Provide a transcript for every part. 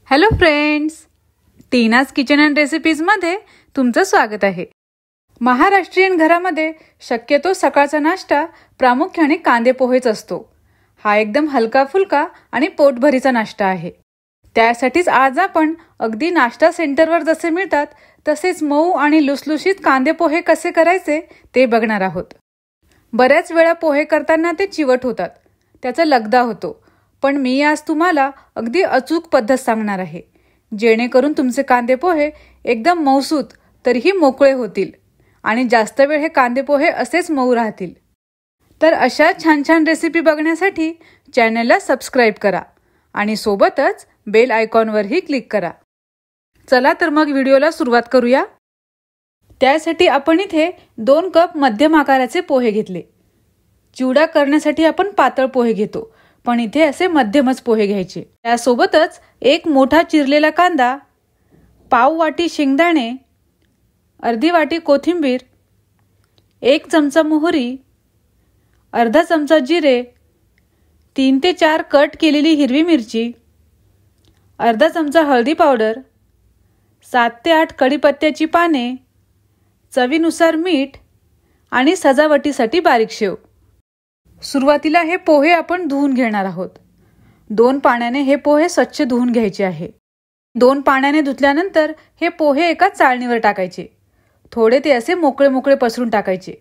Hello friends, Tina's kitchen and रेसिपीजमध्ये तुमचं स्वागत आहे। महाराष्ट्रीयन घरामध्ये शक्यतो सकाळचा नाश्ता प्रामुख्याने कांदे पोहेच असतो। हा एकदम हलका फुलका आणि पोटभरीचा नाश्ता आहे। त्यासाठीच आज आपण अगदी नाश्ता सेंटरवर जसे मिळतात तसेच मऊ आणि लुसलुशीत कांदे पोहे कसे करायचे ते बघणार आहोत। बऱ्याच वेळा पोहे करताना ते चिवट होतात, त्याचा लगदा होतो, पण मी आज तुम्हाला अगदी अचूक पद्धत सांगणार आहे, जेणेकरून तुमचे कांदे पोहे एकदम मऊसूत तरीही मोकळे होतील आणि जास्त वेळ हे कांदे पोहे असेच मऊ राहतील। तर अशा छान छान रेसिपी बघण्यासाठी चॅनलला सबस्क्राइब करा आणि सोबतच बेल आयकॉनवरही क्लिक करा। चला तर मग व्हिडिओला सुरुवात करूया। त्यासाठी आपण इथे 2 कप मध्यम आकाराचे पोहे घेतले। चिवडा करण्यासाठी आपण पातळ पोहे घेतो, पण इथे असे मध्यमच पोहे घ्यायचे। त्यासोबतच 1 मोठा चिरलेला कांदा, पाव वाटी शेंगदाणे, अर्धी वाटी कोथिंबीर, 1 चमचा मोहरी, अर्धा चमचा जिरे, 3 ते 4 कट केलेली हिरवी मिरची, अर्धा चमचा हळदी पावडर, 7 ते 8 कढीपत्त्याची पाने, चवीनुसार मीठ आणि सजावटीसाठी बारीक शेव। सुरुवातीला हे पोहे आपण धुवून घेणार आहोत। 2 पाण्याने हे पोहे स्वच्छ धुवून घ्यायचे आहे। 2 पाण्याने धुतल्यानंतर हे पोहे एका चाळणीवर टाकायचे। थोडे ते असे मोकळे मोकळे पसरून टाकायचे।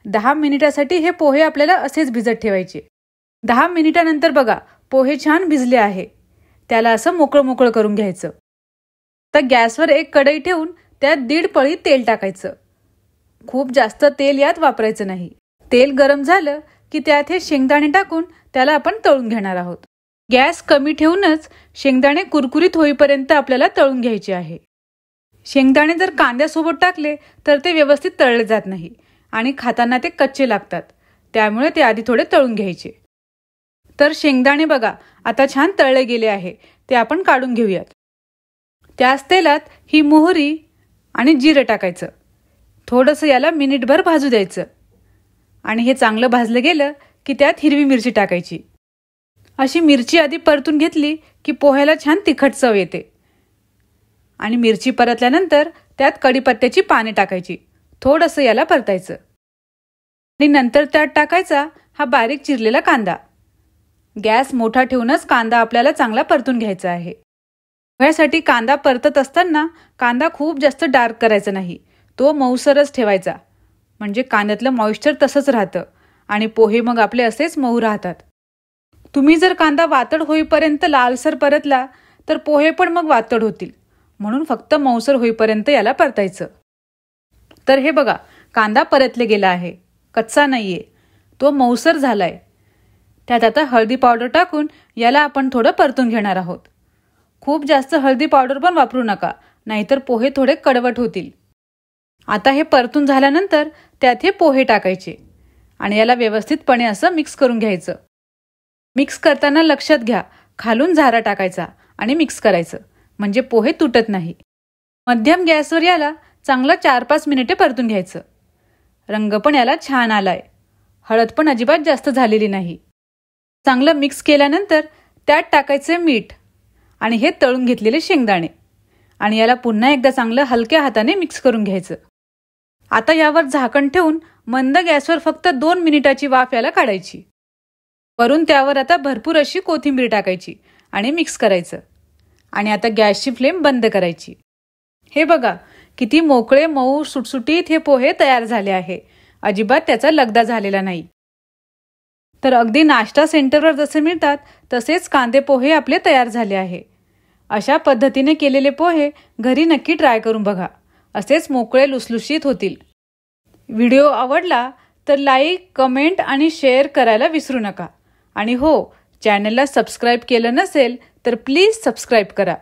10 मिनिटासाठी हे पोहे आपल्याला असेच भिजत ठेवायचे। 10 मिनिटानंतर बघा, पोहे छान भिजले आहे। त्याला असं मोकळं मोकळं करून घ्यायचं। तर गॅसवर एक कढई ठेवून त्यात 1.5 पळी तेल टाकायचं। खूप जास्त तेल यात वापरायचं नाही। तेल गरम झालं की त्यात हे शेंगदाणे टाकून त्याला आपण तळून घेणार आहोत। गॅस कमी ठेवूनच शेंगदाणे कुरकुरीत होईपर्यंत आपल्याला तळून घ्यायचे आहे। शेंगदाणे जर कांद्यासोबत टाकले तर ते व्यवस्थित तळले जात नाही आणि खाताना ते कच्चे लागतात, त्यामुळे ते आधी थोडे तळून घ्यायचे। तर शेंगदाणे बघा आता छान तळले गेले आहे, ते आपण काढून घेऊयात। त्याच तेलात ही मोहरी आणि जिरे टाकायचं। थोडंसं याला मिनिटभर भाजू द्यायचं आणि हे चांगलं भाजलं गेलं की त्यात हिरवी मिरची टाकायची। अशी मिरची आधी परतून घेतली की पोह्याला छान तिखट चव येते। आणि मिरची परतल्यानंतर त्यात कढीपत्त्याची पाने टाकायची। थोडंसं याला परतायचं आणि नंतर त्यात टाकायचा हा बारीक चिरलेला कांदा। गॅस मोठा ठेवूनच कांदा आपल्याला चांगला परतून घ्यायचा आहे। पोह्यासाठी कांदा परतत असताना कांदा खूप जास्त डार्क करायचा नाही, तो मऊसरच ठेवायचा, म्हणजे कांद्यातलं मॉइश्चर तसंच राहतं आणि पोहे मग आपले असेच मऊ राहतात। तुम्ही जर कांदा वातड होईपर्यंत लालसर परतला तर पोहे पण मग वातड होतील, म्हणून फक्त मऊसर होईपर्यंत याला परतायचं। तर हे बघा, कांदा परतले गेला आहे, कच्चा नाहीये, तो मऊसर झालाय। त्यात आता हळदी पावडर टाकून याला आपण थोडं परतून घेणार आहोत। खूप जास्त हळदी पावडर पण वापरू नका, नाहीतर पोहे थोडे कडवट होतील। आता हे परतून झाल्यानंतर त्यात हे पोहे टाकायचे आणि याला व्यवस्थितपणे असं मिक्स करून घ्यायचं। मिक्स करताना लक्षात घ्या, खालून झारा टाकायचा आणि मिक्स करायचं, म्हणजे पोहे तुटत नाही। मध्यम गॅसवर याला चांगलं 4-5 मिनिटे परतून घ्यायचं। रंग पण याला छान आलाय, हळद पण अजिबात जास्त झालेली नाही। चांगलं मिक्स केल्यानंतर त्यात टाकायचे मीठ आणि हे तळून घेतलेले शेंगदाणे आणि याला पुन्हा एकदा चांगलं हलक्या हाताने मिक्स करून घ्यायचं। आता यावर झाकण ठेवून मंद गॅसवर फक्त 2 मिनिटाची वाफ याला काढायची। वरून त्यावर आता भरपूर अशी कोथिंबीर टाकायची आणि मिक्स करायचं आणि आता गॅसची फ्लेम बंद करायची। हे बघा, किती मोकळे मऊ सुटसुटीत हे पोहे तयार झाले आहे, अजिबात त्याचा लगदा झालेला नाही। तर अगदी नाश्ता सेंटरवर जसे मिळतात तसेच कांदे पोहे आपले तयार झाले आहे। अशा पद्धतीने केलेले पोहे घरी नक्की ट्राय करून बघा, असेच मोकळे लुसलुशीत होतील। व्हिडिओ आवडला तर लाईक, कमेंट आणि शेअर करायला विसरू नका। आणि हो, चॅनलला सबस्क्राइब केलं नसेल तर प्लीज सबस्क्राइब करा।